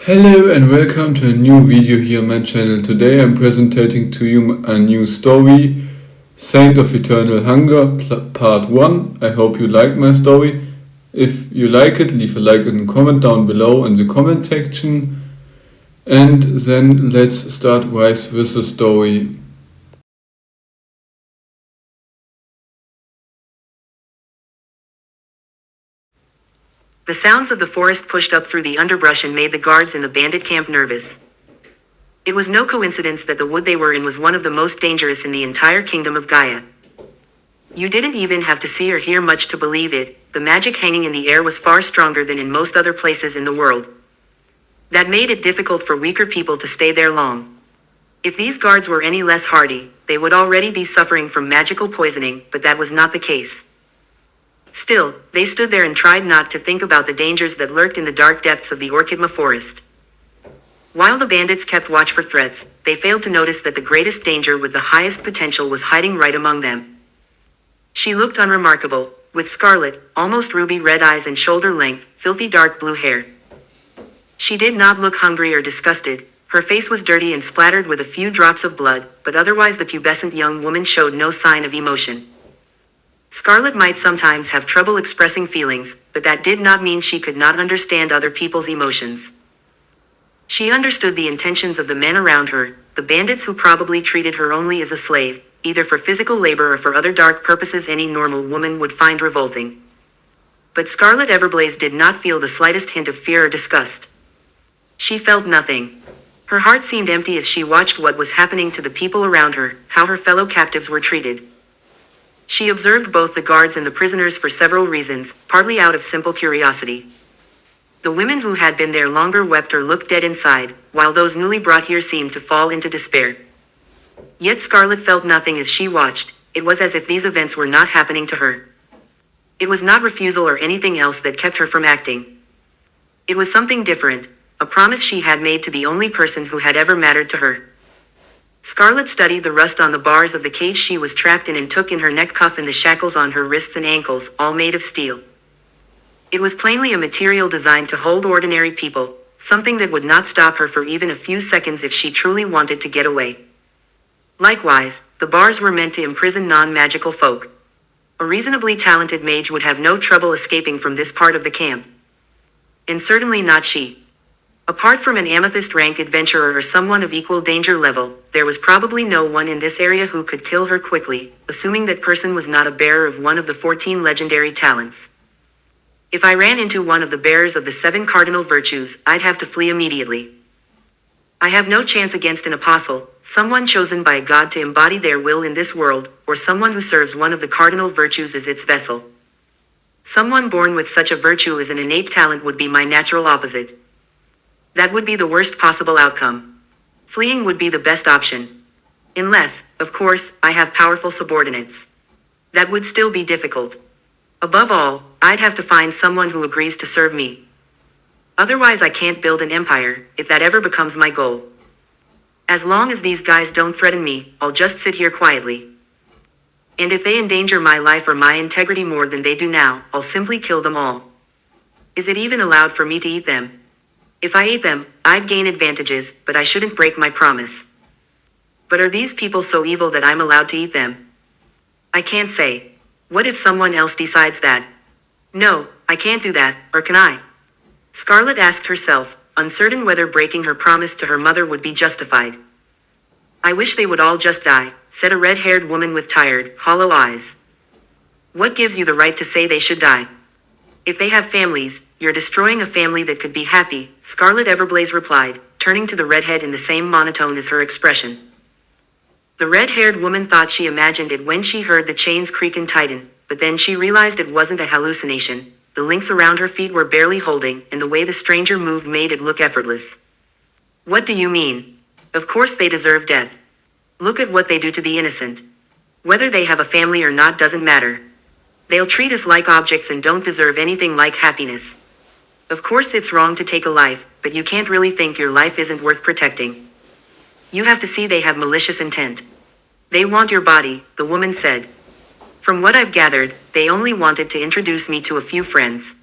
Hello and welcome to a new video here on my channel. Today I'm presenting to you a new story, Saint of Eternal Hunger, part 1. I hope you like my story. If you like it, leave a like and comment down below in the comment section. And then let's start right with the story. The sounds of the forest pushed up through the underbrush and made the guards in the bandit camp nervous. It was no coincidence that the wood they were in was one of the most dangerous in the entire kingdom of Gaia. You didn't even have to see or hear much to believe it. The magic hanging in the air was far stronger than in most other places in the world. That made it difficult for weaker people to stay there long. If these guards were any less hardy, they would already be suffering from magical poisoning, but that was not the case. Still, they stood there and tried not to think about the dangers that lurked in the dark depths of the Orchidma forest. While the bandits kept watch for threats, they failed to notice that the greatest danger with the highest potential was hiding right among them. She looked unremarkable, with scarlet, almost ruby-red eyes and shoulder-length, filthy dark blue hair. She did not look hungry or disgusted. Her face was dirty and splattered with a few drops of blood, but otherwise the pubescent young woman showed no sign of emotion. Scarlet might sometimes have trouble expressing feelings, but that did not mean she could not understand other people's emotions. She understood the intentions of the men around her, the bandits who probably treated her only as a slave, either for physical labor or for other dark purposes any normal woman would find revolting. But Scarlet Everblaze did not feel the slightest hint of fear or disgust. She felt nothing. Her heart seemed empty as she watched what was happening to the people around her, how her fellow captives were treated. She observed both the guards and the prisoners for several reasons, partly out of simple curiosity. The women who had been there longer wept or looked dead inside, while those newly brought here seemed to fall into despair. Yet Scarlet felt nothing as she watched. It was as if these events were not happening to her. It was not refusal or anything else that kept her from acting. It was something different, a promise she had made to the only person who had ever mattered to her. Scarlet studied the rust on the bars of the cage she was trapped in and took in her neck cuff and the shackles on her wrists and ankles, all made of steel. It was plainly a material designed to hold ordinary people, something that would not stop her for even a few seconds if she truly wanted to get away. Likewise, the bars were meant to imprison non-magical folk. A reasonably talented mage would have no trouble escaping from this part of the camp. And certainly not she. Apart from an amethyst rank adventurer or someone of equal danger level, there was probably no one in this area who could kill her quickly, assuming that person was not a bearer of one of the 14 legendary talents. If I ran into one of the bearers of the 7 cardinal virtues, I'd have to flee immediately. I have no chance against an apostle, someone chosen by God to embody their will in this world, or someone who serves one of the cardinal virtues as its vessel. Someone born with such a virtue as an innate talent would be my natural opposite. That would be the worst possible outcome. Fleeing would be the best option. Unless, of course, I have powerful subordinates. That would still be difficult. Above all, I'd have to find someone who agrees to serve me. Otherwise I can't build an empire, if that ever becomes my goal. As long as these guys don't threaten me, I'll just sit here quietly. And if they endanger my life or my integrity more than they do now, I'll simply kill them all. Is it even allowed for me to eat them? If I ate them, I'd gain advantages, but I shouldn't break my promise. But are these people so evil that I'm allowed to eat them? I can't say. What if someone else decides that? No, I can't do that, or can I? Scarlet asked herself, uncertain whether breaking her promise to her mother would be justified. I wish they would all just die, said a red-haired woman with tired, hollow eyes. What gives you the right to say they should die? If they have families, you're destroying a family that could be happy, Scarlet Everblaze replied, turning to the redhead in the same monotone as her expression. The red-haired woman thought she imagined it when she heard the chains creak and tighten, but then she realized it wasn't a hallucination. The links around her feet were barely holding, and the way the stranger moved made it look effortless. What do you mean? Of course they deserve death. Look at what they do to the innocent. Whether they have a family or not doesn't matter. They'll treat us like objects and don't deserve anything like happiness. Of course it's wrong to take a life, but you can't really think your life isn't worth protecting. You have to see they have malicious intent. They want your body, the woman said. From what I've gathered, they only wanted to introduce me to a few friends.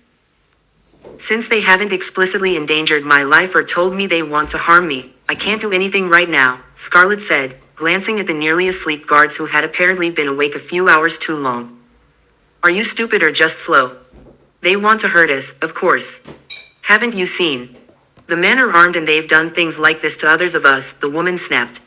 Since they haven't explicitly endangered my life or told me they want to harm me, I can't do anything right now, Scarlet said, glancing at the nearly asleep guards who had apparently been awake a few hours too long. Are you stupid or just slow? They want to hurt us, of course. Haven't you seen? The men are armed and they've done things like this to others of us, the woman snapped.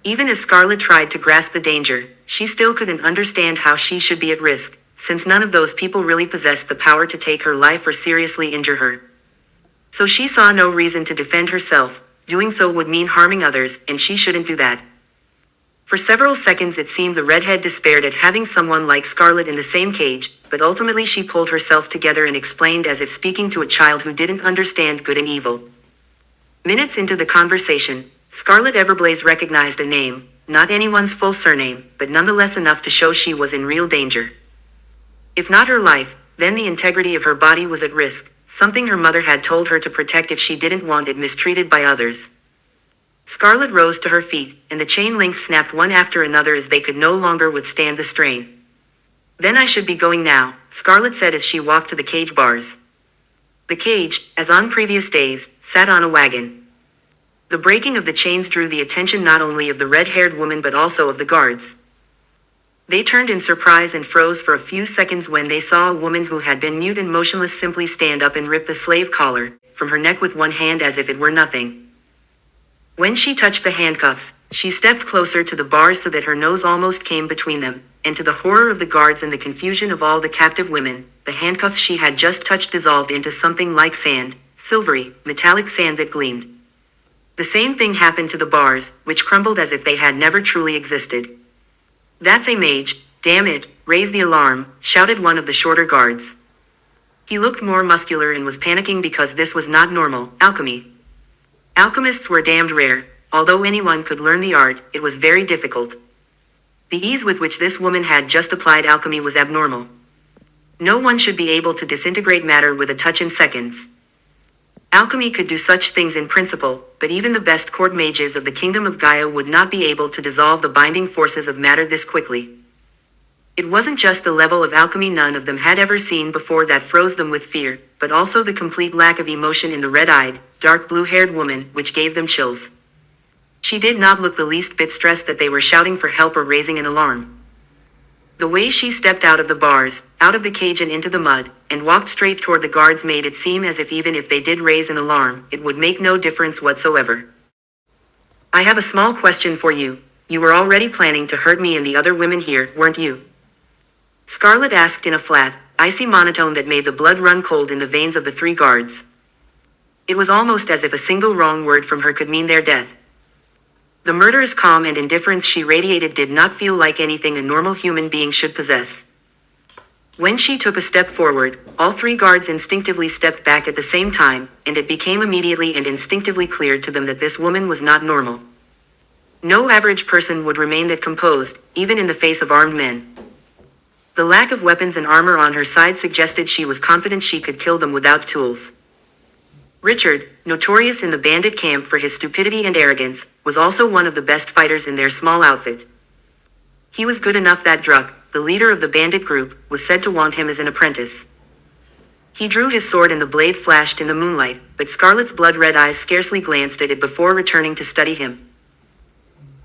Even as Scarlet tried to grasp the danger, she still couldn't understand how she should be at risk, since none of those people really possessed the power to take her life or seriously injure her. So she saw no reason to defend herself. Doing so would mean harming others, and she shouldn't do that. For several seconds it seemed the redhead despaired at having someone like Scarlet in the same cage, but ultimately she pulled herself together and explained as if speaking to a child who didn't understand good and evil. Minutes into the conversation, Scarlet Everblaze recognized a name, not anyone's full surname, but nonetheless enough to show she was in real danger. If not her life, then the integrity of her body was at risk, something her mother had told her to protect if she didn't want it mistreated by others. Scarlet rose to her feet, and the chain links snapped one after another as they could no longer withstand the strain. Then I should be going now, Scarlet said as she walked to the cage bars. The cage, as on previous days, sat on a wagon. The breaking of the chains drew the attention not only of the red-haired woman but also of the guards. They turned in surprise and froze for a few seconds when they saw a woman who had been mute and motionless simply stand up and rip the slave collar from her neck with one hand as if it were nothing. When she touched the handcuffs, she stepped closer to the bars so that her nose almost came between them, and to the horror of the guards and the confusion of all the captive women, the handcuffs she had just touched dissolved into something like sand, silvery, metallic sand that gleamed. The same thing happened to the bars, which crumbled as if they had never truly existed. That's a mage, damn it, raise the alarm, shouted one of the shorter guards. He looked more muscular and was panicking because this was not normal alchemy. Alchemists were damned rare. Although anyone could learn the art, it was very difficult. The ease with which this woman had just applied alchemy was abnormal. No one should be able to disintegrate matter with a touch in seconds. Alchemy could do such things in principle, but even the best court mages of the kingdom of Gaia would not be able to dissolve the binding forces of matter this quickly. It wasn't just the level of alchemy none of them had ever seen before that froze them with fear, but also the complete lack of emotion in the red-eyed, dark blue-haired woman, which gave them chills. She did not look the least bit stressed that they were shouting for help or raising an alarm. The way she stepped out of the bars, out of the cage and into the mud, and walked straight toward the guards made it seem as if even if they did raise an alarm, it would make no difference whatsoever. I have a small question for you. You were already planning to hurt me and the other women here, weren't you? Scarlet asked in a flat, icy monotone that made the blood run cold in the veins of the three guards. It was almost as if a single wrong word from her could mean their death. The murderous calm and indifference she radiated did not feel like anything a normal human being should possess. When she took a step forward, all three guards instinctively stepped back at the same time, and it became immediately and instinctively clear to them that this woman was not normal. No average person would remain that composed, even in the face of armed men. The lack of weapons and armor on her side suggested she was confident she could kill them without tools. Richard, notorious in the bandit camp for his stupidity and arrogance, was also one of the best fighters in their small outfit. He was good enough that Druck, the leader of the bandit group, was said to want him as an apprentice. He drew his sword and the blade flashed in the moonlight, but Scarlet's blood-red eyes scarcely glanced at it before returning to study him.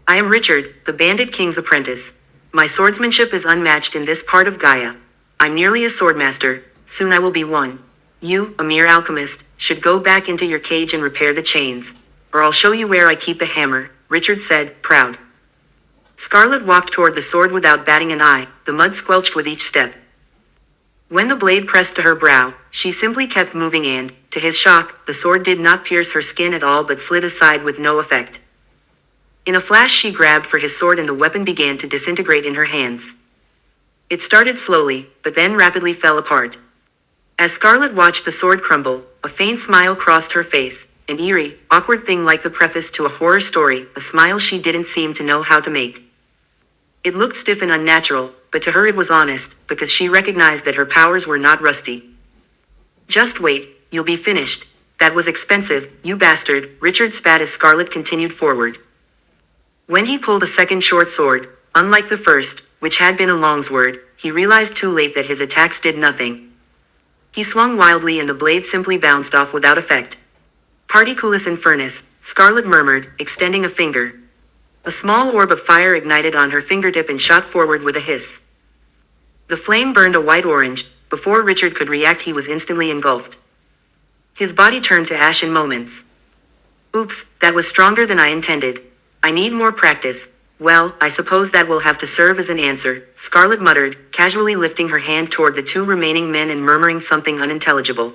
I am Richard, the bandit king's apprentice. My swordsmanship is unmatched in this part of Gaia. I'm nearly a swordmaster, soon I will be one. You, a mere alchemist, should go back into your cage and repair the chains. Or I'll show you where I keep the hammer, Richard said, proud. Scarlet walked toward the sword without batting an eye, the mud squelched with each step. When the blade pressed to her brow, she simply kept moving and, to his shock, the sword did not pierce her skin at all but slid aside with no effect. In a flash she grabbed for his sword and the weapon began to disintegrate in her hands. It started slowly, but then rapidly fell apart. As Scarlet watched the sword crumble, a faint smile crossed her face, an eerie, awkward thing like the preface to a horror story, a smile she didn't seem to know how to make. It looked stiff and unnatural, but to her it was honest, because she recognized that her powers were not rusty. Just wait, you'll be finished. That was expensive, you bastard, Richard spat as Scarlet continued forward. When he pulled a second short sword, unlike the first, which had been a longsword, he realized too late that his attacks did nothing. He swung wildly and the blade simply bounced off without effect. Particulus infernus, Scarlet murmured, extending a finger. A small orb of fire ignited on her fingertip and shot forward with a hiss. The flame burned a white-orange. Before Richard could react, he was instantly engulfed. His body turned to ash in moments. Oops, that was stronger than I intended. I need more practice. Well, I suppose that will have to serve as an answer, Scarlet muttered, casually lifting her hand toward the two remaining men and murmuring something unintelligible.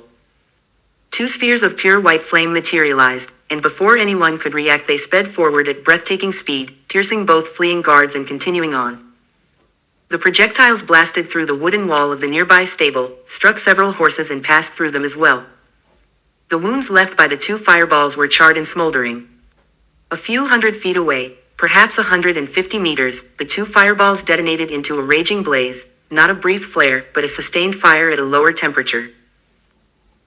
Two spheres of pure white flame materialized, and before anyone could react they sped forward at breathtaking speed, piercing both fleeing guards and continuing on. The projectiles blasted through the wooden wall of the nearby stable, struck several horses and passed through them as well. The wounds left by the two fireballs were charred and smoldering. A few 100 feet away, perhaps 150 meters, the two fireballs detonated into a raging blaze, not a brief flare, but a sustained fire at a lower temperature.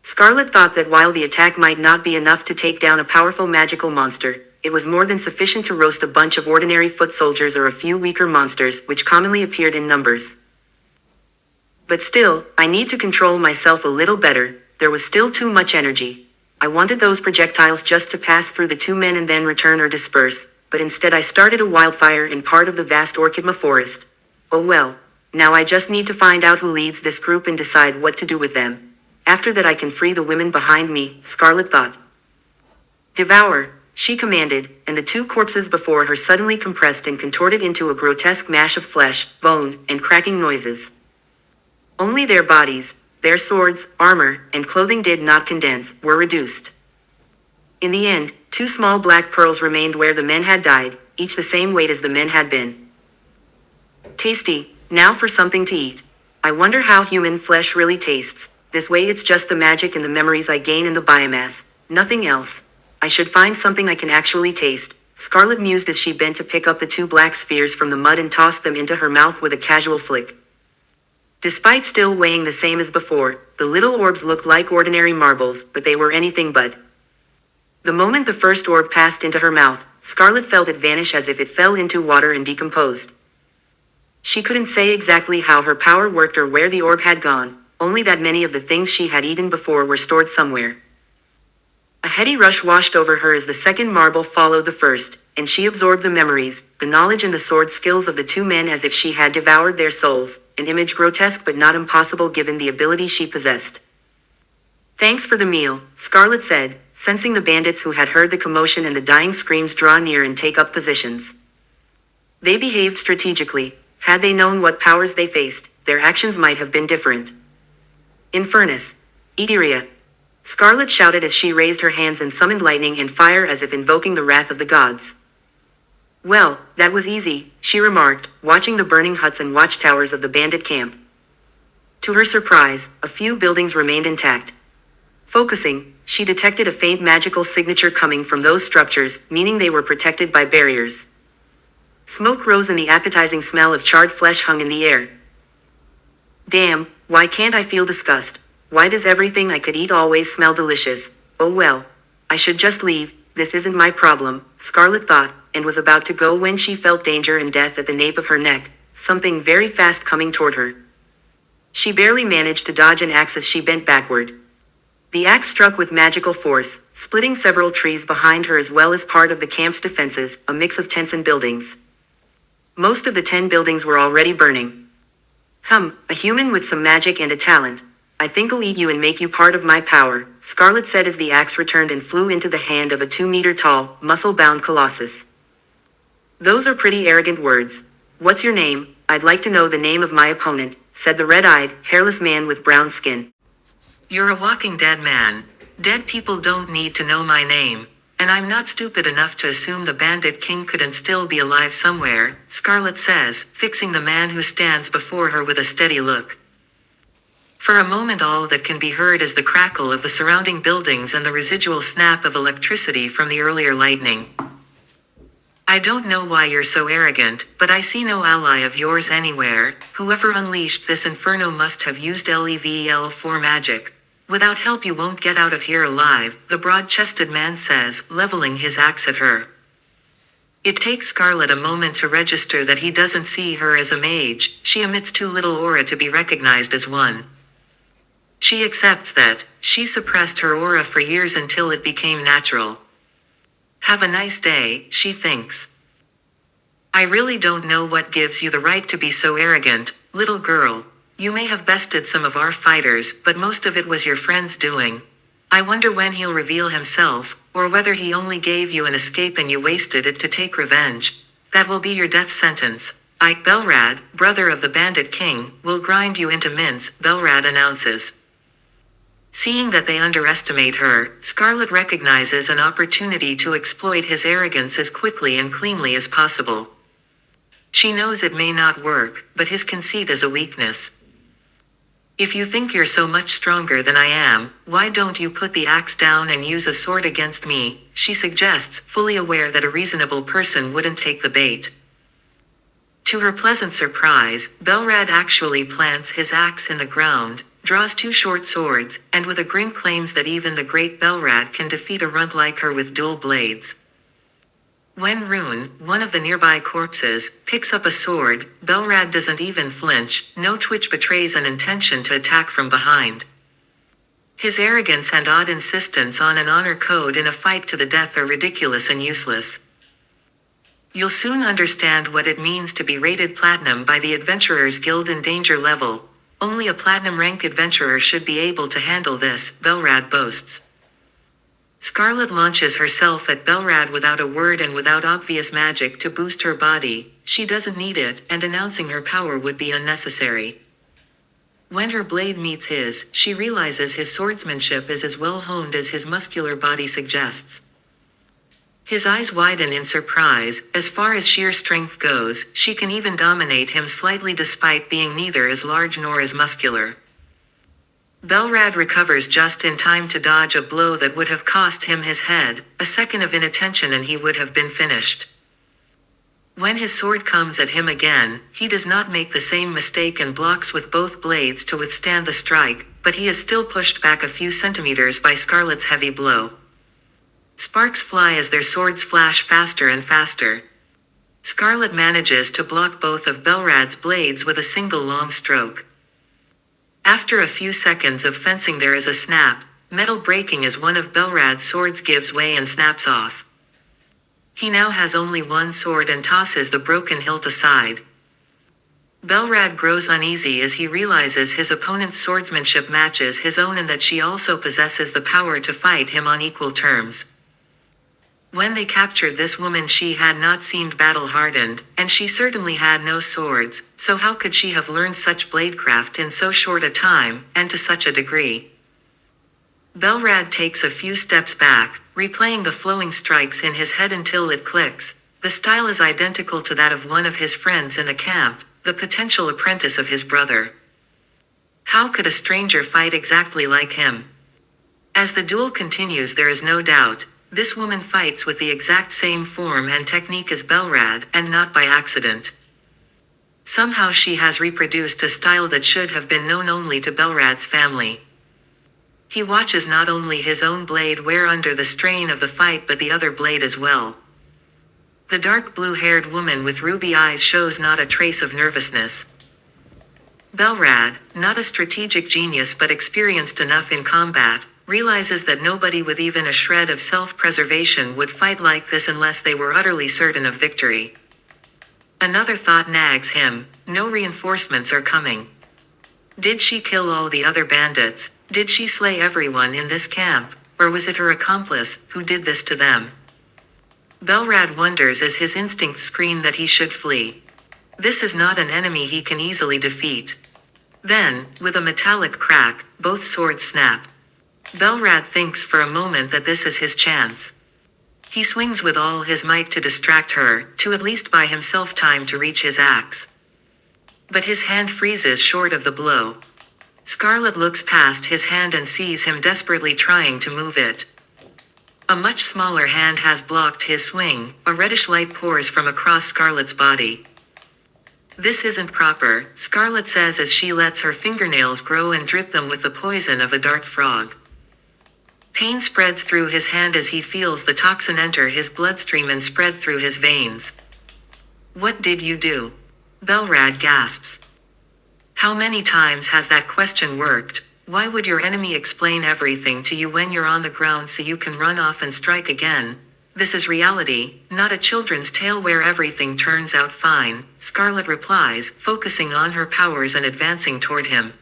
Scarlet thought that while the attack might not be enough to take down a powerful magical monster, it was more than sufficient to roast a bunch of ordinary foot soldiers or a few weaker monsters, which commonly appeared in numbers. But still, I need to control myself a little better. There was still too much energy. I wanted those projectiles just to pass through the two men and then return or disperse, but instead I started a wildfire in part of the vast Orchidma forest. Oh well, now I just need to find out who leads this group and decide what to do with them. After that I can free the women behind me, Scarlet thought. Devour, she commanded, and the two corpses before her suddenly compressed and contorted into a grotesque mash of flesh, bone, and cracking noises. Only their bodies, their swords, armor, and clothing did not condense, were reduced. In the end, two small black pearls remained where the men had died, each the same weight as the men had been. Tasty, now for something to eat. I wonder how human flesh really tastes. This way it's just the magic and the memories I gain in the biomass, nothing else. I should find something I can actually taste, Scarlet mused as she bent to pick up the two black spheres from the mud and tossed them into her mouth with a casual flick. Despite still weighing the same as before, the little orbs looked like ordinary marbles, but they were anything but. The moment the first orb passed into her mouth, Scarlet felt it vanish as if it fell into water and decomposed. She couldn't say exactly how her power worked or where the orb had gone, only that many of the things she had eaten before were stored somewhere. A heady rush washed over her as the second marble followed the first, and she absorbed the memories, the knowledge and the sword skills of the two men as if she had devoured their souls, an image grotesque but not impossible given the ability she possessed. Thanks for the meal, Scarlet said, sensing the bandits who had heard the commotion and the dying screams draw near and take up positions. They behaved strategically. Had they known what powers they faced, their actions might have been different. Infernus. Eteria. Scarlet shouted as she raised her hands and summoned lightning and fire as if invoking the wrath of the gods. Well, that was easy, she remarked, watching the burning huts and watchtowers of the bandit camp. To her surprise, a few buildings remained intact. Focusing, she detected a faint magical signature coming from those structures, meaning they were protected by barriers. Smoke rose and the appetizing smell of charred flesh hung in the air. Damn, why can't I feel disgust? Why does everything I could eat always smell delicious? Oh well. I should just leave, this isn't my problem, Scarlet thought, and was about to go when she felt danger and death at the nape of her neck, something very fast coming toward her. She barely managed to dodge an axe as she bent backward. The axe struck with magical force, splitting several trees behind her as well as part of the camp's defenses, a mix of tents and buildings. Most of the 10 buildings were already burning. A human with some magic and a talent. I think I'll eat you and make you part of my power, Scarlet said as the axe returned and flew into the hand of a 2-meter-tall, muscle-bound colossus. Those are pretty arrogant words. What's your name? I'd like to know the name of my opponent, said the red-eyed, hairless man with brown skin. You're a walking dead man. Dead people don't need to know my name. And I'm not stupid enough to assume the Bandit King couldn't still be alive somewhere, Scarlet says, fixing the man who stands before her with a steady look. For a moment all that can be heard is the crackle of the surrounding buildings and the residual snap of electricity from the earlier lightning. I don't know why you're so arrogant, but I see no ally of yours anywhere. Whoever unleashed this inferno must have used Level 4 magic. Without help you won't get out of here alive, the broad-chested man says, leveling his axe at her. It takes Scarlet a moment to register that he doesn't see her as a mage. She emits too little aura to be recognized as one. She accepts that she suppressed her aura for years until it became natural. Have a nice day, she thinks. I really don't know what gives you the right to be so arrogant, little girl. You may have bested some of our fighters, but most of it was your friend's doing. I wonder when he'll reveal himself, or whether he only gave you an escape and you wasted it to take revenge. That will be your death sentence. Ike Belrad, brother of the Bandit King, will grind you into mince, Belrad announces. Seeing that they underestimate her, Scarlet recognizes an opportunity to exploit his arrogance as quickly and cleanly as possible. She knows it may not work, but his conceit is a weakness. If you think you're so much stronger than I am, why don't you put the axe down and use a sword against me, she suggests, fully aware that a reasonable person wouldn't take the bait. To her pleasant surprise, Belrad actually plants his axe in the ground, draws two short swords, and with a grin claims that even the great Belrad can defeat a runt like her with dual blades. When Rune, one of the nearby corpses, picks up a sword, Belrad doesn't even flinch, no twitch betrays an intention to attack from behind. His arrogance and odd insistence on an honor code in a fight to the death are ridiculous and useless. You'll soon understand what it means to be rated platinum by the Adventurers Guild in danger level. Only a platinum rank adventurer should be able to handle this, Belrad boasts. Scarlet launches herself at Belrad without a word and without obvious magic to boost her body. She doesn't need it, and announcing her power would be unnecessary. When her blade meets his, she realizes his swordsmanship is as well honed as his muscular body suggests. His eyes widen in surprise. As far as sheer strength goes, she can even dominate him slightly despite being neither as large nor as muscular. Belrad recovers just in time to dodge a blow that would have cost him his head. A second of inattention and he would have been finished. When his sword comes at him again, he does not make the same mistake and blocks with both blades to withstand the strike, but he is still pushed back a few centimeters by Scarlet's heavy blow. Sparks fly as their swords flash faster and faster. Scarlet manages to block both of Belrad's blades with a single long stroke. After a few seconds of fencing there is a snap, metal breaking as one of Belrad's swords gives way and snaps off. He now has only one sword and tosses the broken hilt aside. Belrad grows uneasy as he realizes his opponent's swordsmanship matches his own and that she also possesses the power to fight him on equal terms. When they captured this woman she had not seemed battle-hardened, and she certainly had no swords, so how could she have learned such bladecraft in so short a time, and to such a degree? Belrad takes a few steps back, replaying the flowing strikes in his head until it clicks. The style is identical to that of one of his friends in the camp, the potential apprentice of his brother. How could a stranger fight exactly like him? As the duel continues there is no doubt. This woman fights with the exact same form and technique as Belrad, and not by accident. Somehow she has reproduced a style that should have been known only to Belrad's family. He watches not only his own blade wear under the strain of the fight but the other blade as well. The dark blue-haired woman with ruby eyes shows not a trace of nervousness. Belrad, not a strategic genius but experienced enough in combat, realizes that nobody with even a shred of self-preservation would fight like this unless they were utterly certain of victory. Another thought nags him: no reinforcements are coming. Did she kill all the other bandits? Did she slay everyone in this camp? Or was it her accomplice who did this to them? Belrad wonders as his instincts scream that he should flee. This is not an enemy he can easily defeat. Then, with a metallic crack, both swords snap. Belrad thinks for a moment that this is his chance. He swings with all his might to distract her, to at least buy himself time to reach his axe. But his hand freezes short of the blow. Scarlet looks past his hand and sees him desperately trying to move it. A much smaller hand has blocked his swing. A reddish light pours from across Scarlet's body. This isn't proper, Scarlet says as she lets her fingernails grow and drip them with the poison of a dart frog. Pain spreads through his hand as he feels the toxin enter his bloodstream and spread through his veins. What did you do? Belrad gasps. How many times has that question worked? Why would your enemy explain everything to you when you're on the ground so you can run off and strike again? This is reality, not a children's tale where everything turns out fine, Scarlet replies, focusing on her powers and advancing toward him.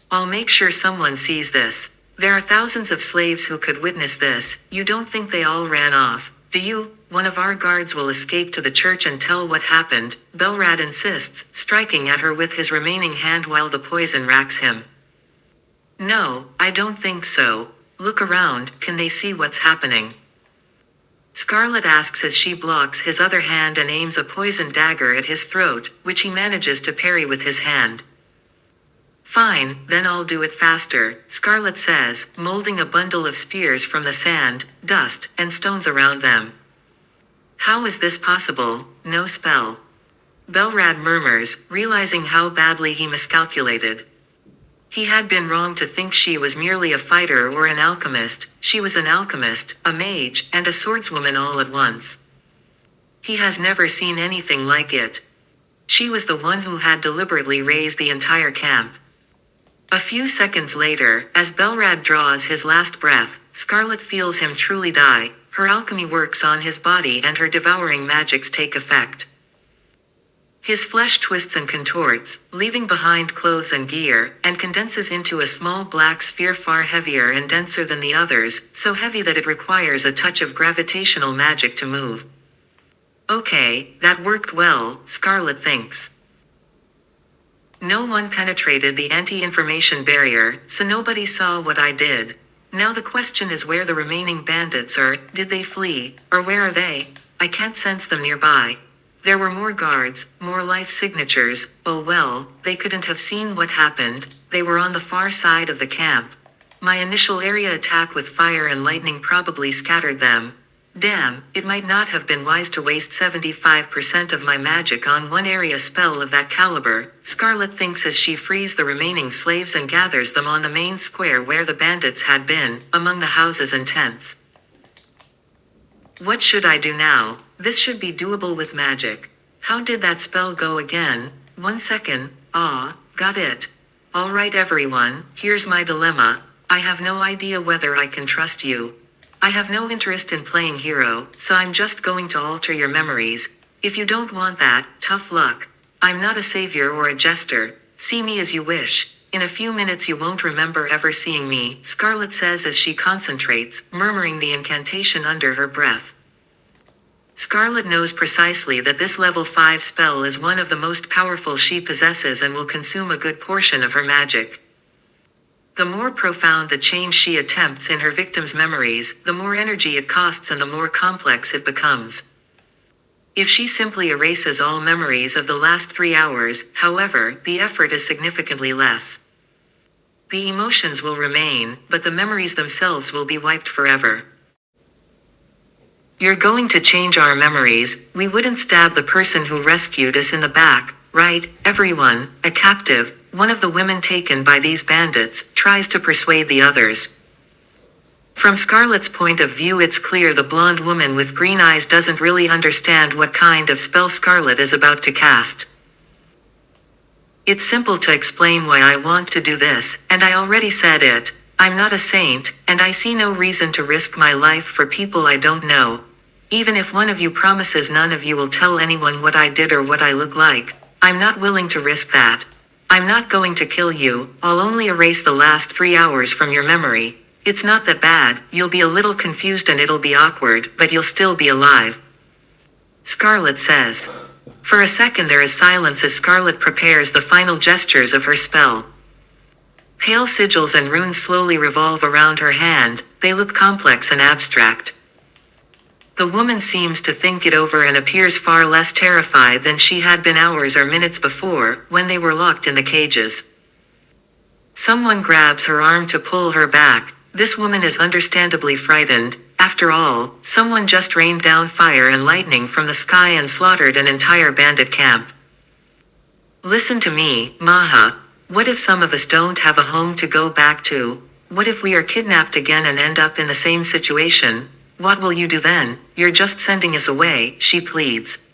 I'll make sure someone sees this. There are thousands of slaves who could witness this. You don't think they all ran off, do you? One of our guards will escape to the church and tell what happened, Belrad insists, striking at her with his remaining hand while the poison racks him. No, I don't think so. Look around, can they see what's happening? Scarlet asks as she blocks his other hand and aims a poisoned dagger at his throat, which he manages to parry with his hand. Fine, then I'll do it faster, Scarlet says, molding a bundle of spears from the sand, dust, and stones around them. How is this possible? No spell. Belrad murmurs, realizing how badly he miscalculated. He had been wrong to think she was merely a fighter or an alchemist. She was an alchemist, a mage, and a swordswoman all at once. He has never seen anything like it. She was the one who had deliberately raised the entire camp. A few seconds later, as Belrad draws his last breath, Scarlet feels him truly die. Her alchemy works on his body and her devouring magics take effect. His flesh twists and contorts, leaving behind clothes and gear, and condenses into a small black sphere far heavier and denser than the others, so heavy that it requires a touch of gravitational magic to move. Okay, that worked well, Scarlet thinks. No one penetrated the anti-information barrier, so nobody saw what I did. Now the question is where the remaining bandits are. Did they flee, or where are they? I can't sense them nearby. There were more guards, more life signatures. Oh well, they couldn't have seen what happened. They were on the far side of the camp. My initial area attack with fire and lightning probably scattered them. Damn, it might not have been wise to waste 75% of my magic on one area spell of that caliber, Scarlet thinks as she frees the remaining slaves and gathers them on the main square where the bandits had been, among the houses and tents. What should I do now? This should be doable with magic. How did that spell go again? 1 second. Got it. Alright everyone, here's my dilemma. I have no idea whether I can trust you. I have no interest in playing hero, so I'm just going to alter your memories. If you don't want that, tough luck. I'm not a savior or a jester. See me as you wish. In a few minutes you won't remember ever seeing me, Scarlet says as she concentrates, murmuring the incantation under her breath. Scarlet knows precisely that this level 5 spell is one of the most powerful she possesses and will consume a good portion of her magic. The more profound the change she attempts in her victim's memories, the more energy it costs and the more complex it becomes. If she simply erases all memories of the last 3 hours, however, the effort is significantly less. The emotions will remain, but the memories themselves will be wiped forever. You're going to change our memories. We wouldn't stab the person who rescued us in the back, right? Everyone, a captive, one of the women taken by these bandits, tries to persuade the others. From Scarlet's point of view, it's clear the blonde woman with green eyes doesn't really understand what kind of spell Scarlet is about to cast. It's simple to explain why I want to do this, and I already said it. I'm not a saint, and I see no reason to risk my life for people I don't know. Even if one of you promises none of you will tell anyone what I did or what I look like, I'm not willing to risk that. I'm not going to kill you, I'll only erase the last 3 hours from your memory. It's not that bad, you'll be a little confused and it'll be awkward, but you'll still be alive. Scarlet says. For a second there is silence as Scarlet prepares the final gestures of her spell. Pale sigils and runes slowly revolve around her hand, they look complex and abstract. The woman seems to think it over and appears far less terrified than she had been hours or minutes before, when they were locked in the cages. Someone grabs her arm to pull her back. This woman is understandably frightened. After all, someone just rained down fire and lightning from the sky and slaughtered an entire bandit camp. Listen to me, Maha. What if some of us don't have a home to go back to? What if we are kidnapped again and end up in the same situation? What will you do then? You're just sending us away, she pleads.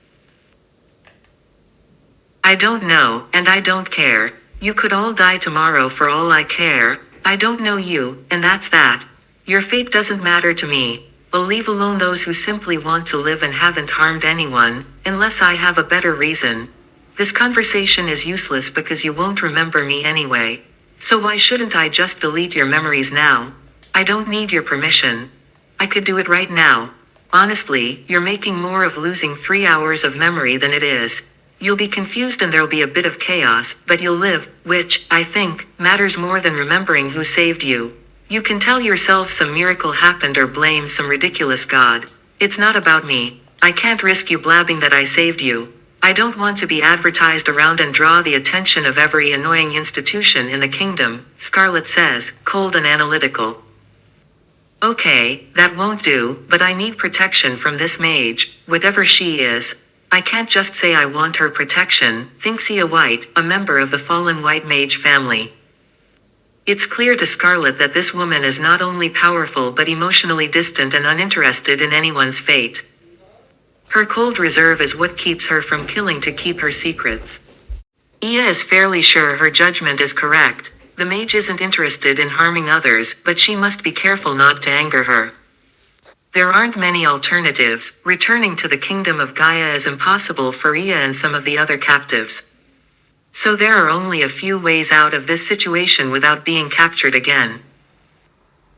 I don't know, and I don't care. You could all die tomorrow for all I care. I don't know you, and that's that. Your fate doesn't matter to me. I'll leave alone those who simply want to live and haven't harmed anyone, unless I have a better reason. This conversation is useless because you won't remember me anyway. So why shouldn't I just delete your memories now? I don't need your permission. I could do it right now. Honestly, you're making more of losing 3 hours of memory than it is. You'll be confused and there'll be a bit of chaos, but you'll live, which, I think, matters more than remembering who saved you. You can tell yourself some miracle happened or blame some ridiculous god. It's not about me. I can't risk you blabbing that I saved you. I don't want to be advertised around and draw the attention of every annoying institution in the kingdom, Scarlet says, cold and analytical. Okay, that won't do, but I need protection from this mage, whatever she is. I can't just say I want her protection, thinks Ia White, a member of the fallen white mage family. It's clear to Scarlet that this woman is not only powerful but emotionally distant and uninterested in anyone's fate. Her cold reserve is what keeps her from killing to keep her secrets. Ia is fairly sure her judgment is correct. The mage isn't interested in harming others, but she must be careful not to anger her. There aren't many alternatives. Returning to the kingdom of Gaia is impossible for Ia and some of the other captives. So there are only a few ways out of this situation without being captured again.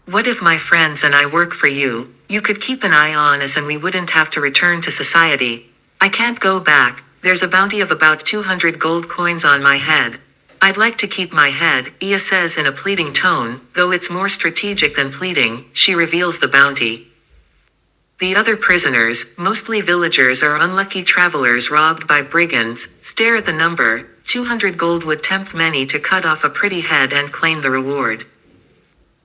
What if my friends and I work for you? You could keep an eye on us and we wouldn't have to return to society. I can't go back. There's a bounty of about 200 gold coins on my head. I'd like to keep my head, Ia says in a pleading tone, though it's more strategic than pleading. She reveals the bounty. The other prisoners, mostly villagers or unlucky travelers robbed by brigands, stare at the number. 200 gold would tempt many to cut off a pretty head and claim the reward.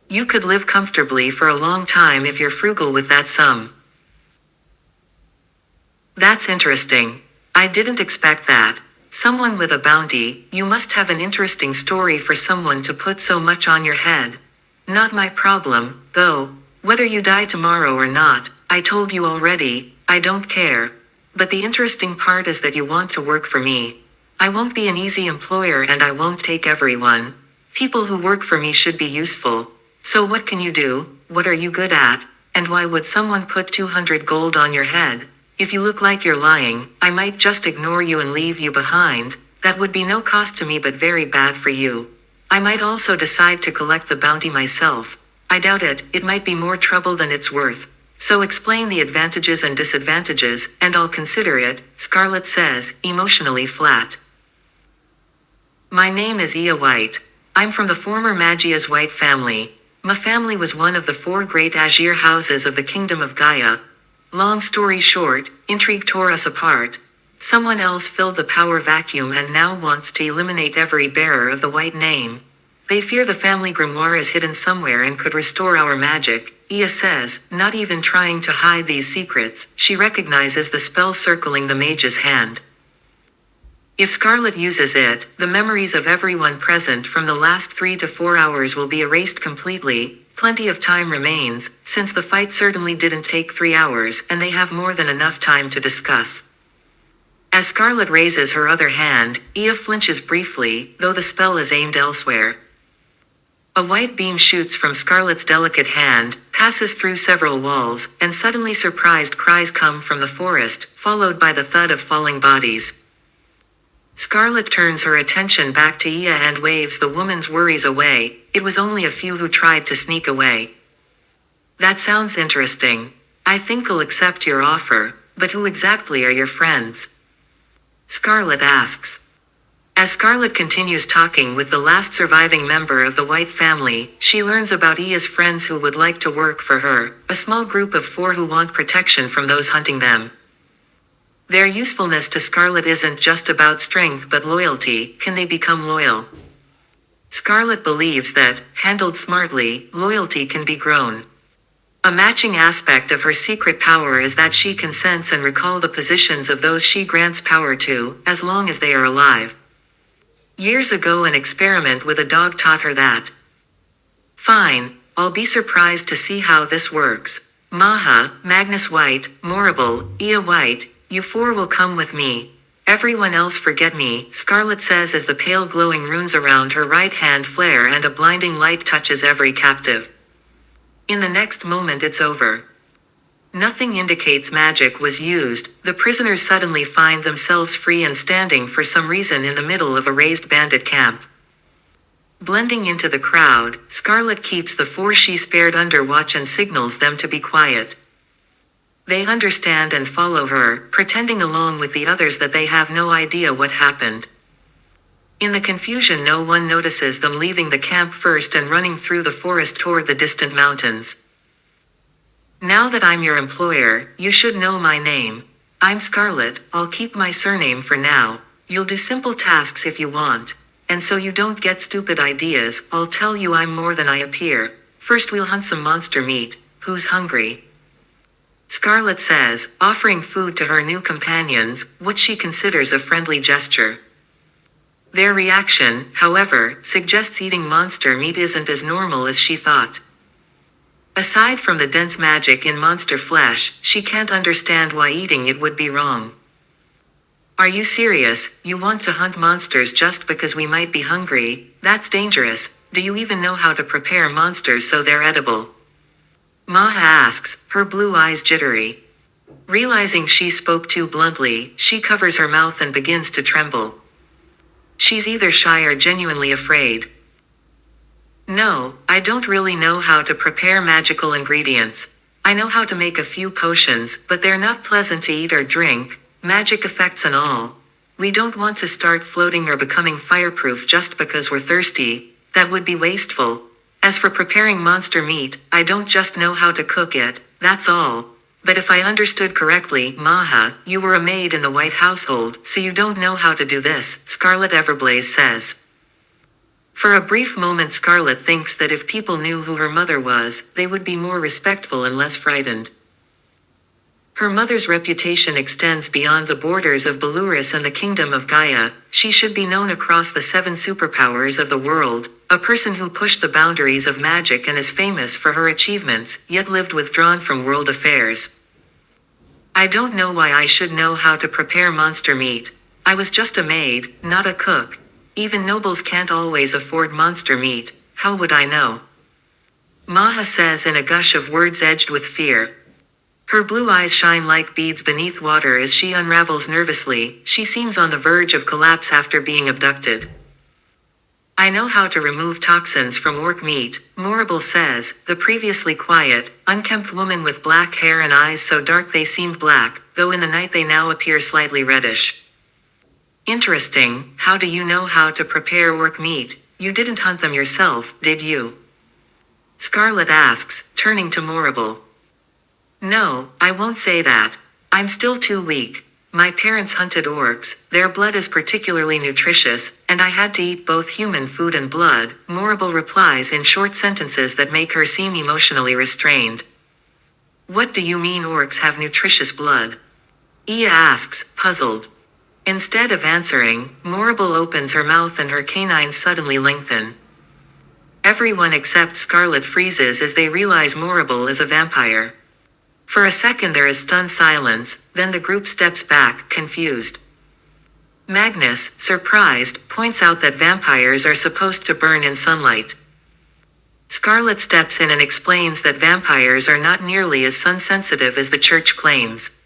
You could live comfortably for a long time if you're frugal with that sum. That's interesting. I didn't expect that. Someone with a bounty, you must have an interesting story for someone to put so much on your head. Not my problem, though. Whether you die tomorrow or not, I told you already, I don't care. But the interesting part is that you want to work for me. I won't be an easy employer and I won't take everyone. People who work for me should be useful. So what can you do? What are you good at? And why would someone put 200 gold on your head? If you look like you're lying, I might just ignore you and leave you behind. That would be no cost to me but very bad for you. I might also decide to collect the bounty myself. I doubt it, it might be more trouble than it's worth. So explain the advantages and disadvantages, and I'll consider it, Scarlet says, emotionally flat. My name is Ia White. I'm from the former Magia's White family. My family was one of the 4 great Azir houses of the Kingdom of Gaia. Long story short, intrigue tore us apart. Someone else filled the power vacuum and now wants to eliminate every bearer of the white name. They fear the family grimoire is hidden somewhere and could restore our magic, Ia says, not even trying to hide these secrets. She recognizes the spell circling the mage's hand. If Scarlet uses it, the memories of everyone present from the last 3 to 4 hours will be erased completely. Plenty of time remains, since the fight certainly didn't take 3 hours and they have more than enough time to discuss. As Scarlet raises her other hand, Ia flinches briefly, though the spell is aimed elsewhere. A white beam shoots from Scarlet's delicate hand, passes through several walls, and suddenly surprised cries come from the forest, followed by the thud of falling bodies. Scarlet turns her attention back to Ia and waves the woman's worries away. It was only a few who tried to sneak away. That sounds interesting. I think I'll accept your offer, but who exactly are your friends? Scarlet asks. As Scarlet continues talking with the last surviving member of the White family, she learns about Ia's friends who would like to work for her, a small group of 4 who want protection from those hunting them. Their usefulness to Scarlet isn't just about strength but loyalty. Can they become loyal? Scarlet believes that, handled smartly, loyalty can be grown. A matching aspect of her secret power is that she can sense and recall the positions of those she grants power to, as long as they are alive. Years ago an experiment with a dog taught her that. Fine, I'll be surprised to see how this works. Maha, Magnus White, Morrible, Ia White, you 4 will come with me. Everyone else forget me, Scarlet says as the pale glowing runes around her right hand flare and a blinding light touches every captive. In the next moment it's over. Nothing indicates magic was used, the prisoners suddenly find themselves free and standing for some reason in the middle of a raised bandit camp. Blending into the crowd, Scarlet keeps the four she spared under watch and signals them to be quiet. They understand and follow her, pretending along with the others that they have no idea what happened. In the confusion, no one notices them leaving the camp first and running through the forest toward the distant mountains. Now that I'm your employer, you should know my name. I'm Scarlet, I'll keep my surname for now. You'll do simple tasks if you want. And so you don't get stupid ideas, I'll tell you I'm more than I appear. First we'll hunt some monster meat. Who's hungry? Scarlet says, offering food to her new companions, what she considers a friendly gesture. Their reaction, however, suggests eating monster meat isn't as normal as she thought. Aside from the dense magic in monster flesh, she can't understand why eating it would be wrong. Are you serious? You want to hunt monsters just because we might be hungry? That's dangerous. Do you even know how to prepare monsters so they're edible? Maha asks, her blue eyes jittery. Realizing she spoke too bluntly, she covers her mouth and begins to tremble. She's either shy or genuinely afraid. No, I don't really know how to prepare magical ingredients. I know how to make a few potions, but they're not pleasant to eat or drink, magic effects and all. We don't want to start floating or becoming fireproof just because we're thirsty. That would be wasteful. As for preparing monster meat, I don't just know how to cook it, that's all. But if I understood correctly, Maha, you were a maid in the White Household, so you don't know how to do this, Scarlet Everblaze says. For a brief moment Scarlet thinks that if people knew who her mother was, they would be more respectful and less frightened. Her mother's reputation extends beyond the borders of Beluris and the kingdom of Gaia. She should be known across the 7 superpowers of the world, a person who pushed the boundaries of magic and is famous for her achievements, yet lived withdrawn from world affairs. I don't know why I should know how to prepare monster meat. I was just a maid, not a cook. Even nobles can't always afford monster meat, how would I know? Maha says in a gush of words edged with fear. Her blue eyes shine like beads beneath water as she unravels nervously. She seems on the verge of collapse after being abducted. I know how to remove toxins from orc meat, Morrible says, the previously quiet, unkempt woman with black hair and eyes so dark they seemed black, though in the night they now appear slightly reddish. Interesting, how do you know how to prepare orc meat? You didn't hunt them yourself, did you? Scarlet asks, turning to Morrible. No, I won't say that. I'm still too weak. My parents hunted orcs, their blood is particularly nutritious, and I had to eat both human food and blood, Morrible replies in short sentences that make her seem emotionally restrained. What do you mean orcs have nutritious blood? Iya asks, puzzled. Instead of answering, Morrible opens her mouth and her canines suddenly lengthen. Everyone except Scarlet freezes as they realize Morrible is a vampire. For a second there is stunned silence, then the group steps back, confused. Magnus, surprised, points out that vampires are supposed to burn in sunlight. Scarlet steps in and explains that vampires are not nearly as sun-sensitive as the church claims.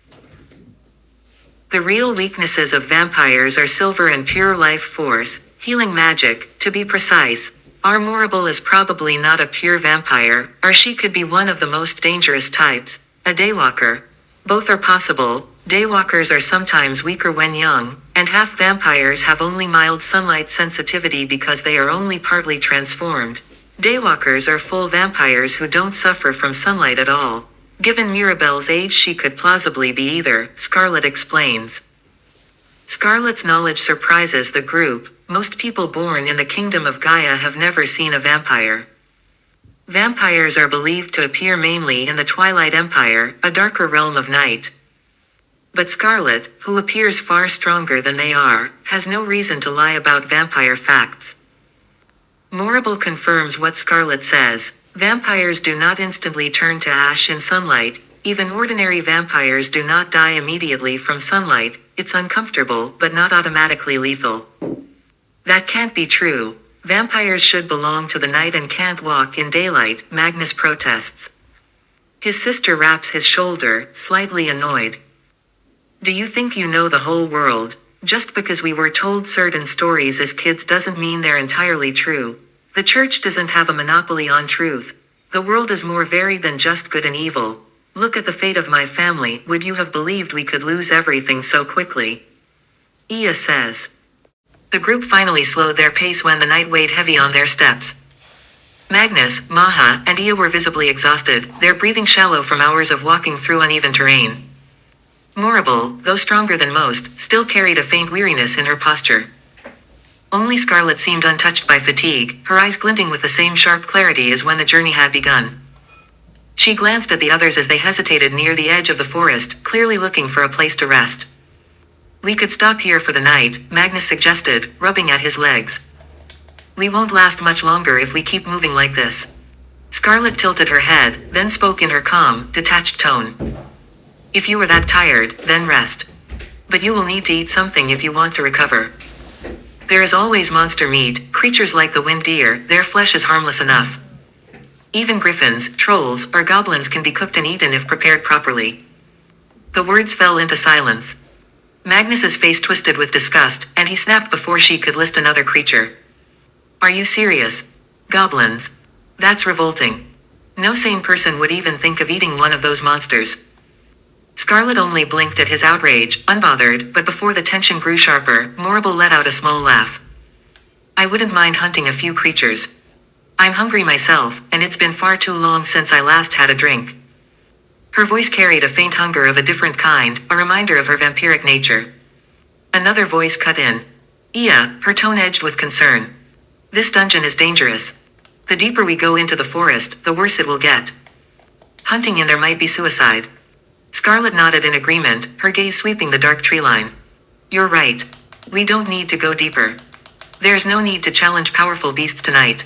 The real weaknesses of vampires are silver and pure life force, healing magic, to be precise. Our Morrible is probably not a pure vampire, or she could be one of the most dangerous types, a daywalker. Both are possible. Daywalkers are sometimes weaker when young, and half vampires have only mild sunlight sensitivity because they are only partly transformed. Daywalkers are full vampires who don't suffer from sunlight at all. Given Mirabelle's age she could plausibly be either, Scarlet explains. Scarlet's knowledge surprises the group. Most people born in the kingdom of Gaia have never seen a vampire. Vampires are believed to appear mainly in the Twilight Empire, a darker realm of night. But Scarlet, who appears far stronger than they are, has no reason to lie about vampire facts. Morrible confirms what Scarlet says. Vampires do not instantly turn to ash in sunlight. Even ordinary vampires do not die immediately from sunlight. It's uncomfortable, but not automatically lethal. That can't be true. Vampires should belong to the night and can't walk in daylight, Magnus protests. His sister raps his shoulder, slightly annoyed. Do you think you know the whole world? Just because we were told certain stories as kids doesn't mean they're entirely true. The church doesn't have a monopoly on truth. The world is more varied than just good and evil. Look at the fate of my family. Would you have believed we could lose everything so quickly? Ia says. The group finally slowed their pace when the night weighed heavy on their steps. Magnus, Maha, and Ia were visibly exhausted, their breathing shallow from hours of walking through uneven terrain. Morrible, though stronger than most, still carried a faint weariness in her posture. Only Scarlet seemed untouched by fatigue, her eyes glinting with the same sharp clarity as when the journey had begun. She glanced at the others as they hesitated near the edge of the forest, clearly looking for a place to rest. We could stop here for the night, Magnus suggested, rubbing at his legs. We won't last much longer if we keep moving like this. Scarlet tilted her head, then spoke in her calm, detached tone. If you are that tired, then rest. But you will need to eat something if you want to recover. There is always monster meat, creatures like the wind deer, their flesh is harmless enough. Even griffins, trolls, or goblins can be cooked and eaten if prepared properly. The words fell into silence. Magnus's face twisted with disgust, and he snapped before she could list another creature. Are you serious? Goblins. That's revolting. No sane person would even think of eating one of those monsters. Scarlet only blinked at his outrage, unbothered, but before the tension grew sharper, Morrible let out a small laugh. I wouldn't mind hunting a few creatures. I'm hungry myself, and it's been far too long since I last had a drink. Her voice carried a faint hunger of a different kind, a reminder of her vampiric nature. Another voice cut in. Ia, her tone edged with concern. This dungeon is dangerous. The deeper we go into the forest, the worse it will get. Hunting in there might be suicide. Scarlet nodded in agreement, her gaze sweeping the dark tree line. You're right. We don't need to go deeper. There's no need to challenge powerful beasts tonight.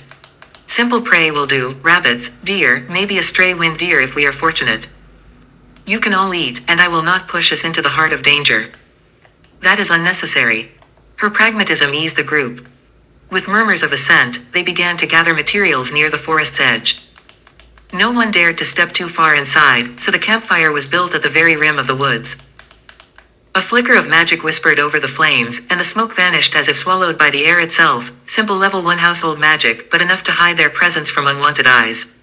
Simple prey will do, rabbits, deer, maybe a stray wind deer if we are fortunate. You can all eat, and I will not push us into the heart of danger. That is unnecessary. Her pragmatism eased the group. With murmurs of assent, they began to gather materials near the forest's edge. No one dared to step too far inside, so the campfire was built at the very rim of the woods. A flicker of magic whispered over the flames, and the smoke vanished as if swallowed by the air itself, simple level 1 household magic, but enough to hide their presence from unwanted eyes.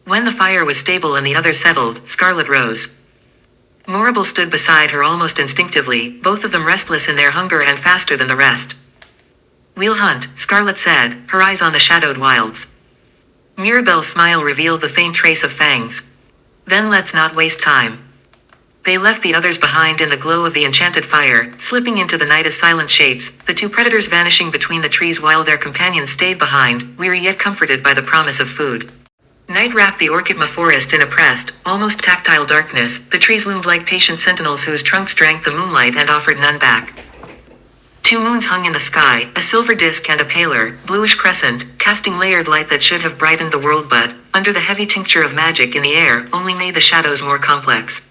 When the fire was stable and the others settled, Scarlet rose. Morrible stood beside her almost instinctively, both of them restless in their hunger and faster than the rest. We'll hunt, Scarlet said, her eyes on the shadowed wilds. Mirabelle's smile revealed the faint trace of fangs. Then let's not waste time. They left the others behind in the glow of the enchanted fire, slipping into the night as silent shapes, the two predators vanishing between the trees while their companions stayed behind, weary yet comforted by the promise of food. Night wrapped the Orchidma forest in oppressed, almost tactile darkness, the trees loomed like patient sentinels whose trunks drank the moonlight and offered none back. 2 moons hung in the sky, a silver disk and a paler, bluish crescent, casting layered light that should have brightened the world but, under the heavy tincture of magic in the air, only made the shadows more complex.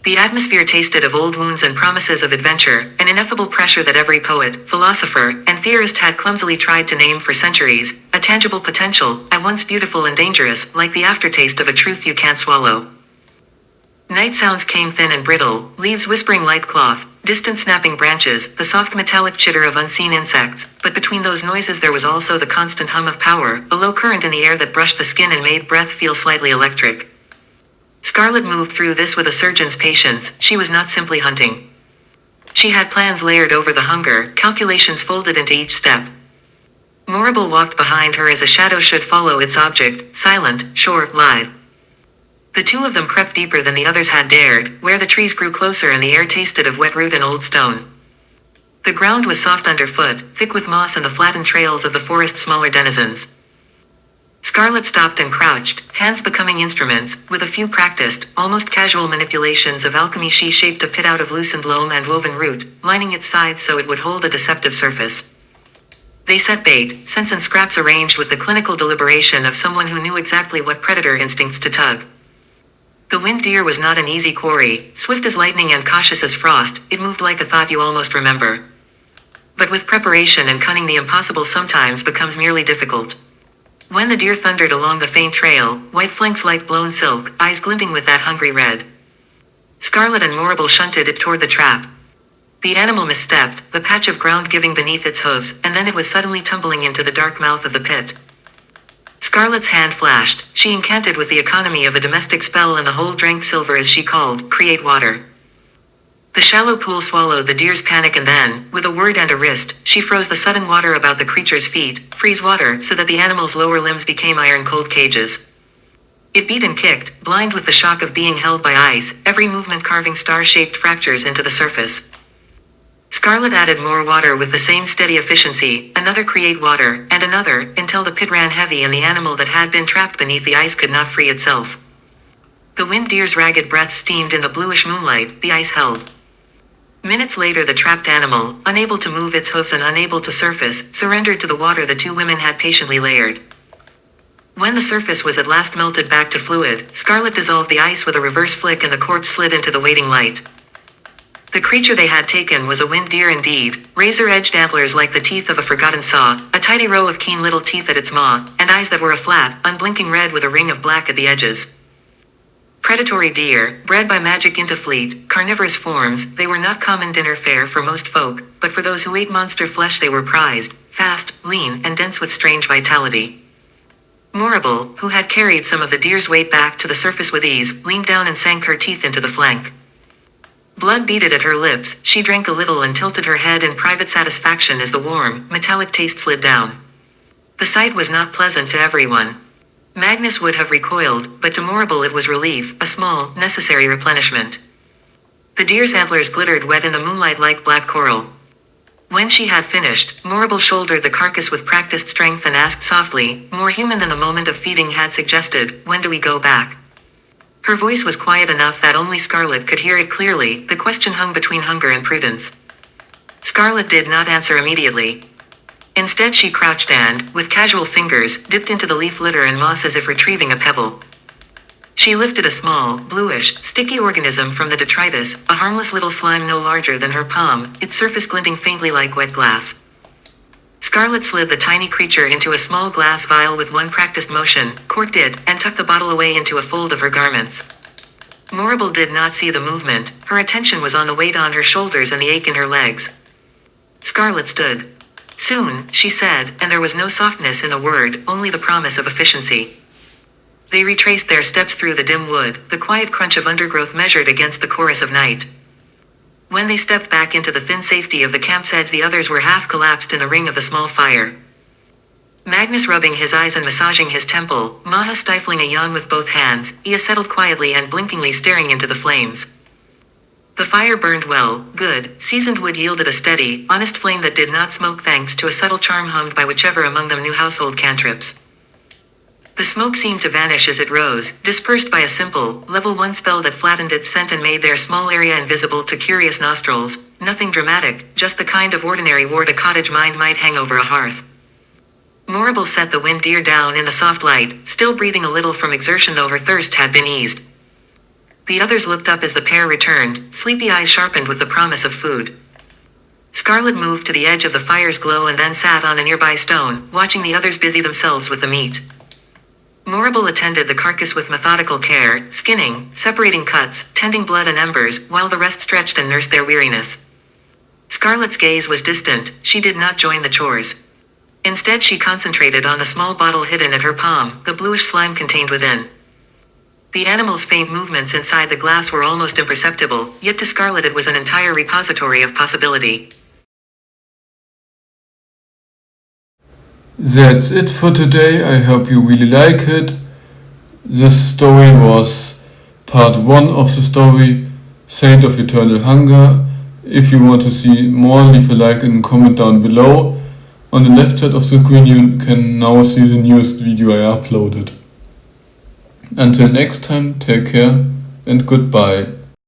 The atmosphere tasted of old wounds and promises of adventure, an ineffable pressure that every poet, philosopher, and theorist had clumsily tried to name for centuries, a tangible potential, at once beautiful and dangerous, like the aftertaste of a truth you can't swallow. Night sounds came thin and brittle, leaves whispering like cloth, distant snapping branches, the soft metallic chitter of unseen insects, but between those noises there was also the constant hum of power, a low current in the air that brushed the skin and made breath feel slightly electric. Scarlet moved through this with a surgeon's patience, she was not simply hunting. She had plans layered over the hunger, calculations folded into each step. Morrible walked behind her as a shadow should follow its object, silent, sure, live. The two of them crept deeper than the others had dared, where the trees grew closer and the air tasted of wet root and old stone. The ground was soft underfoot, thick with moss and the flattened trails of the forest's smaller denizens. Scarlet stopped and crouched, hands becoming instruments. With a few practiced, almost casual manipulations of alchemy, she shaped a pit out of loosened loam and woven root, lining its sides so it would hold a deceptive surface. They set bait, scents and scraps arranged with the clinical deliberation of someone who knew exactly what predator instincts to tug. The wind deer was not an easy quarry, swift as lightning and cautious as frost. It moved like a thought you almost remember. But with preparation and cunning, the impossible sometimes becomes merely difficult. When the deer thundered along the faint trail, white flanks like blown silk, eyes glinting with that hungry red, Scarlet and Morrible shunted it toward the trap. The animal misstepped, the patch of ground giving beneath its hooves, and then it was suddenly tumbling into the dark mouth of the pit. Scarlet's hand flashed. She incanted with the economy of a domestic spell, and the hole drank silver as she called, "Create water." The shallow pool swallowed the deer's panic, and then, with a word and a wrist, she froze the sudden water about the creature's feet, freeze water, so that the animal's lower limbs became iron-cold cages. It beat and kicked, blind with the shock of being held by ice, every movement carving star-shaped fractures into the surface. Scarlet added more water with the same steady efficiency, another create water, and another, until the pit ran heavy and the animal that had been trapped beneath the ice could not free itself. The wind deer's ragged breath steamed in the bluish moonlight, the ice held. Minutes later, the trapped animal, unable to move its hooves and unable to surface, surrendered to the water the two women had patiently layered. When the surface was at last melted back to fluid, Scarlet dissolved the ice with a reverse flick and the corpse slid into the waiting light. The creature they had taken was a wind deer indeed, razor-edged antlers like the teeth of a forgotten saw, a tidy row of keen little teeth at its maw, and eyes that were a flat, unblinking red with a ring of black at the edges. Predatory deer, bred by magic into fleet, carnivorous forms, they were not common dinner fare for most folk, but for those who ate monster flesh they were prized, fast, lean, and dense with strange vitality. Morrible, who had carried some of the deer's weight back to the surface with ease, leaned down and sank her teeth into the flank. Blood beaded at her lips. She drank a little and tilted her head in private satisfaction as the warm, metallic taste slid down. The sight was not pleasant to everyone. Magnus would have recoiled, but to Morrible it was relief, a small, necessary replenishment. The deer's antlers glittered wet in the moonlight like black coral. When she had finished, Morrible shouldered the carcass with practiced strength and asked softly, more human than the moment of feeding had suggested, "When do we go back?" Her voice was quiet enough that only Scarlet could hear it clearly. The question hung between hunger and prudence. Scarlet did not answer immediately. Instead, she crouched and, with casual fingers, dipped into the leaf litter and moss as if retrieving a pebble. She lifted a small, bluish, sticky organism from the detritus, a harmless little slime no larger than her palm, its surface glinting faintly like wet glass. Scarlet slid the tiny creature into a small glass vial with one practiced motion, corked it, and tucked the bottle away into a fold of her garments. Morrible did not see the movement. Her attention was on the weight on her shoulders and the ache in her legs. Scarlet stood. "Soon," she said, and there was no softness in the word, only the promise of efficiency. They retraced their steps through the dim wood, the quiet crunch of undergrowth measured against the chorus of night. When they stepped back into the thin safety of the camp's edge, the others were half collapsed in the ring of the small fire. Magnus rubbing his eyes and massaging his temple, Maha stifling a yawn with both hands, Ia settled quietly and blinkingly staring into the flames. The fire burned well, good, seasoned wood yielded a steady, honest flame that did not smoke thanks to a subtle charm hummed by whichever among them knew household cantrips. The smoke seemed to vanish as it rose, dispersed by a simple, level 1 spell that flattened its scent and made their small area invisible to curious nostrils. Nothing dramatic, just the kind of ordinary ward a cottage mind might hang over a hearth. Morrible set the wind deer down in the soft light, still breathing a little from exertion though her thirst had been eased. The others looked up as the pair returned, sleepy eyes sharpened with the promise of food. Scarlet moved to the edge of the fire's glow and then sat on a nearby stone, watching the others busy themselves with the meat. Morrible attended the carcass with methodical care, skinning, separating cuts, tending blood and embers, while the rest stretched and nursed their weariness. Scarlet's gaze was distant. She did not join the chores. Instead, she concentrated on the small bottle hidden at her palm, the bluish slime contained within. The animal's faint movements inside the glass were almost imperceptible, yet to Scarlet it was an entire repository of possibility. That's it for today. I hope you really like it. This story was part 1 of the story, Saint of Eternal Hunger. If you want to see more, leave a like and comment down below. On the left side of the screen you can now see the newest video I uploaded. Until next time, take care and goodbye.